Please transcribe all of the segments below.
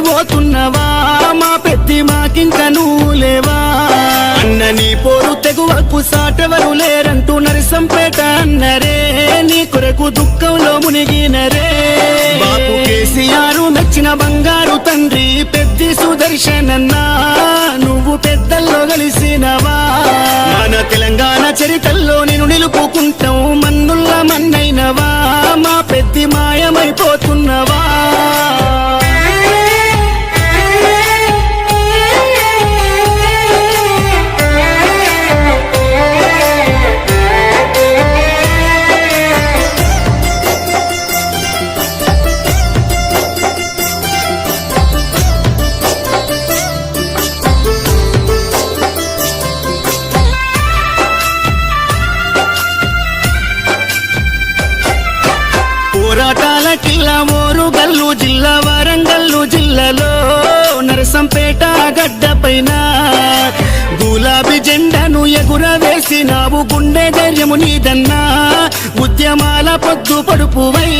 పోతున్నవా మా పెద్ది మాకింక నువ్వు లేవా అన్న నీ పోరు తెగువకు సాటెవరు లేరంటూ నరసంపేట అన్నరే నీ కొరకు దుఃఖంలో మునిగినరే బాపు కేసీఆర్ మెచ్చిన బంగారు తండ్రి పెద్ది సుదర్శనన్నా నువ్వు పెద్దల్లో కలిసినవా మన తెలంగాణ చరిత్రలో నేను నిలుపుకుంటావు మన్నుల్ల మన్నైనవా మా పెద్ది మాయమైపోతున్నవా పోరాటాల కిల్లా మోరుగల్లు జిల్లా వరంగల్లు జిల్లాలో నరసంపేట గడ్డ పైన గులాబీ జెండాను ఎగురవేసినావు గుండె ధైర్యము నీదన్నా ఉద్యమాల పొద్దు పడుపువై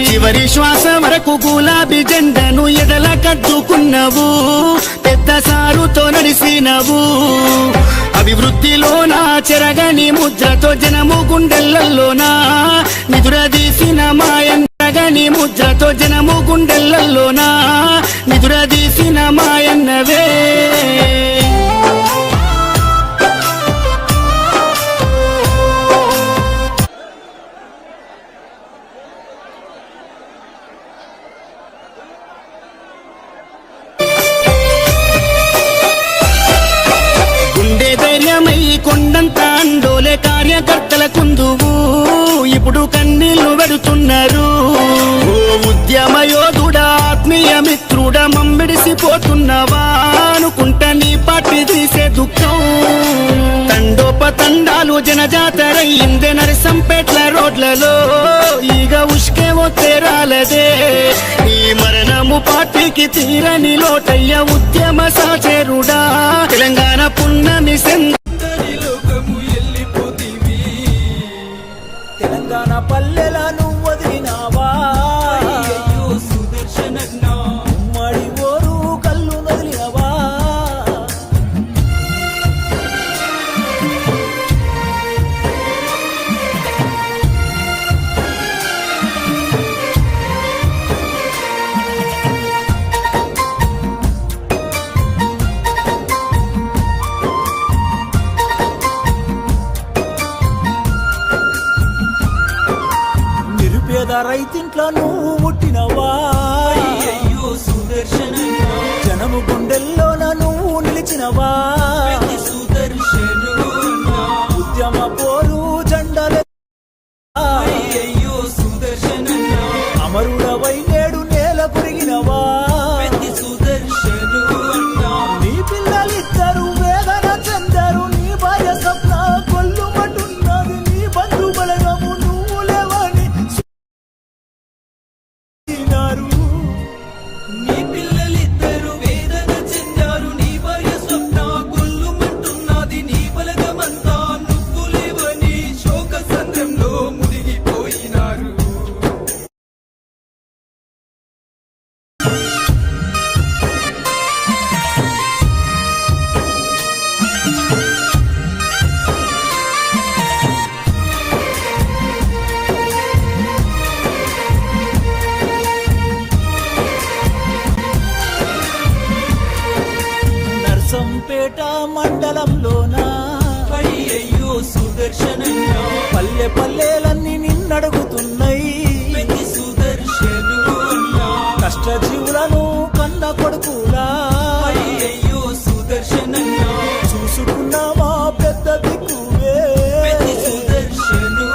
చివరి శ్వాస వరకు గులాబీ జెండాను ఎడల కద్దుకున్నావు పెద్ద సారుతో నడిసినవు అభివృద్ధిలోనా చెరగని ముద్రతో జనము గుండెలలోనా నిదురదీసిన మాయన్నగని ముద్రతో జనము గుండెలలోనా నిదురదీసిన మాయన్నవే కొండంత అండోలే కార్యకర్తల కుందువు ఇప్పుడు కన్నీళ్లు పెడుతున్నారు ఓ ఉద్యమ యోధుడా ఆత్మీయ మిత్రుడా మమ్మిడిసిపోతున్నవా అనుకుంటా నీ పార్టీ తీసే దుఃఖం తండోపతండాలు జనజాతరయ్యిందే నరసంపేట్ల రోడ్లలో ఈగ ఉష్కే ఒత్తే రాలదే ఈ మరణము పార్టీకి తీరని లోటయ్య ఉద్యమ సాచేరుడా తెలంగాణ పున్నమి తెలంగాణ పల్లెల నువ్వు వదిలినావా సుదర్శనన్నా ఉమ్మడి ఓరు కళ్ళు వదిలినవా రైతింట్లో నువ్వు పుట్టినవా సుదర్శనన్నా జనము గుండెల్లోన నువ్వు నిలిచినవా సుదర్శనన్నా ఉద్యమ పోరు జెండలే సుదర్శనన్నా అమరుడవై నేడు నేల పురిగినవా సుదర్శనన్నా నీ పిల్లలిద్దరు వేదన చెందారు నీ భార్య స్వప్న కొల్లుమంటున్నది నీ బంధు బలగము నువ్వు లేవని నీ పిల్లలిద్దరు వేదన చెందారు నీ భార్య స్వప్న కొల్లుమంటున్నది నీ బలగమంతా నువ్వు లేవని శోక సంద్రంలో మునిగిపోయినారు నర్సంపేట మండలంలోనా అయ్యయ్యో సుదర్శనన్నా పల్లె పల్లెలన్నీ నిన్నడుగుతున్నాయి సుదర్శను కష్టజీవులను కన్న కొడుకులా అయ్యయ్యో సుదర్శనన్నా చూసుకున్నావా పెద్ద దిక్కువే సుదర్శను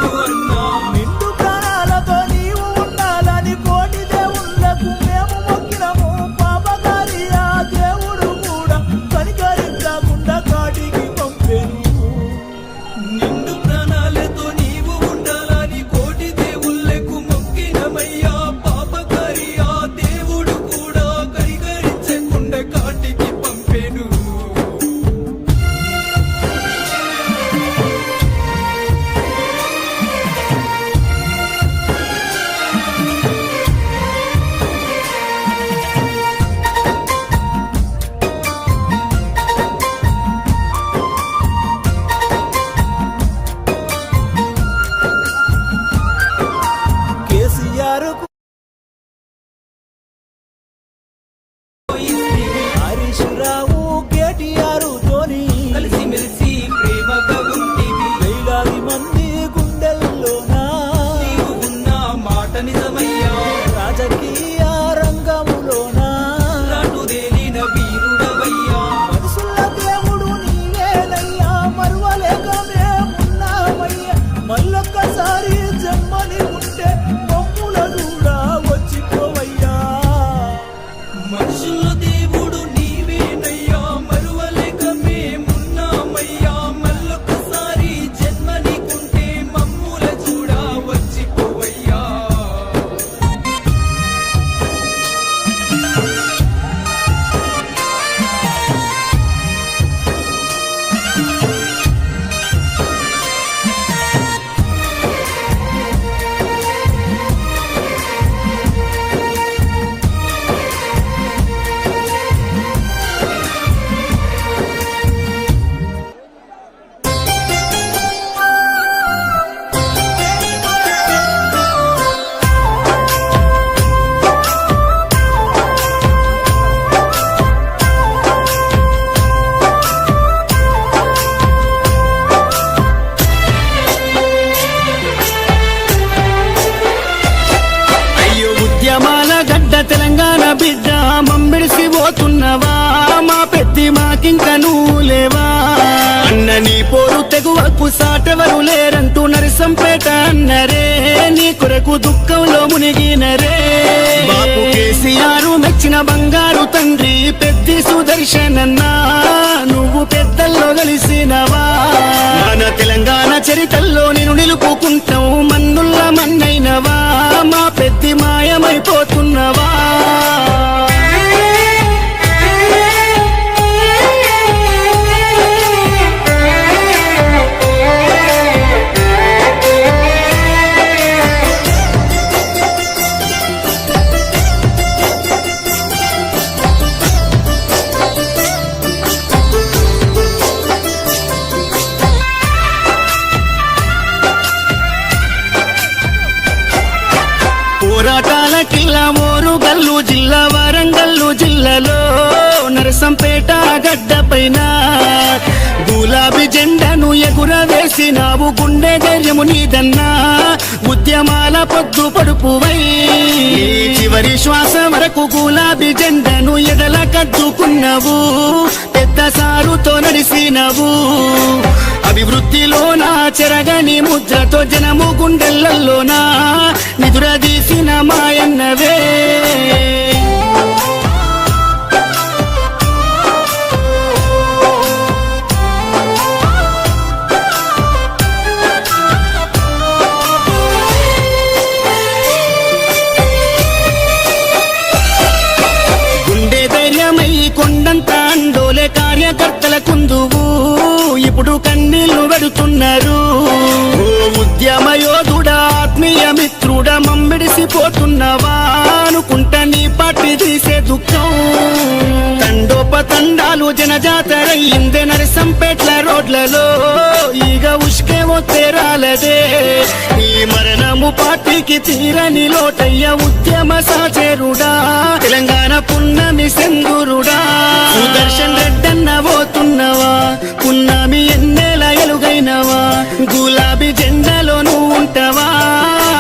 నిండు ప్రాణాలతో నీవు ఉండాలని కోటి దేవుళ్లకు మేము మొక్కినము పాపకారి ఆ దేవుడు కూడా కనికరించకుండా కాటికి పంపెను నిండు ప్రాణాలతో నీవు ఉండాలని కోటి దేవుళ్లకు మొక్కినమయ్యా పాపకారి ఆ దేవుడు కూడా కనికరించకుండా కాటికి పంపెను మనుషుల్లో దేవుడు నీవేనయ్యా, మరువలేక మేమున్నామయ్యా. మళ్ళొకసారి జన్మ నీకుంటే మమ్ముల చూడా వచ్చిపోవయ్యా. ఉద్యమాల గడ్డ తెలంగాణ బిడ్డ మమ్మిడిసి పోతున్నవా, మా పెద్ది మాకింక నువ్వు లేవా. అన్న నీ పోరు తెగువకు సాటెవరు లేరంటూ నరసంపేట అన్నరే, నీ కొరకు దుఃఖంలో మునిగినరే. బాపు కేసీఆర్ మెచ్చిన బంగారు తండ్రి పెద్ది సుదర్శనన్నా, నువ్వు పెద్దల్లో కలిసినవా. మన తెలంగాణ చరితల్లో నేను నిలుపుకుంటావు, మన్నుల్ల మన్నైనవా, మా పెద్ది మాయమైపోతున్నవా. పోరాటాల కిల్లా ఓరుగల్లు జిల్లా వరంగల్లు జిల్లాలో నరసంపేట గడ్డ పైన గులాబీ జెండాను ఎగురవేసినావు, గుండె ధైర్యము నీదన్నా. ఉద్యమాల పొద్దు పడుపువై చివరి శ్వాస వరకు గులాబీ జెండాను ఎదల కద్దుకున్నావు, పెద్ద సారుతో నడిసినవు. అభివృద్ధిలోనా చెరగని ముద్రతో జనము గుండెలలోనా నిదురదీసిన మాయన్నవే. గుండె ధైర్యమై కొండంత అండోలే కార్యకర్తల కుందువు, ఇప్పుడు కన్నీళ్లు పెడుతున్నారు. ఓ ఉద్యమ యోధుడా, ఆత్మీయ మిత్రుడా, మమ్మిడిసిపోతున్నవా అనుకుంటా నీ పార్టీ తీసే దుఃఖం. తండోపతండాలు జనజాతరయ్యిందే నరసంపేట్ల రోడ్లలో, ఈగ ఉష్కేమో తేరాలదే. ఈ మరణము పార్టీకి తీరని లోటయ్య, ఉద్యమ సాచేరుడా, తెలంగాణ పున్నమి సెందురుడా.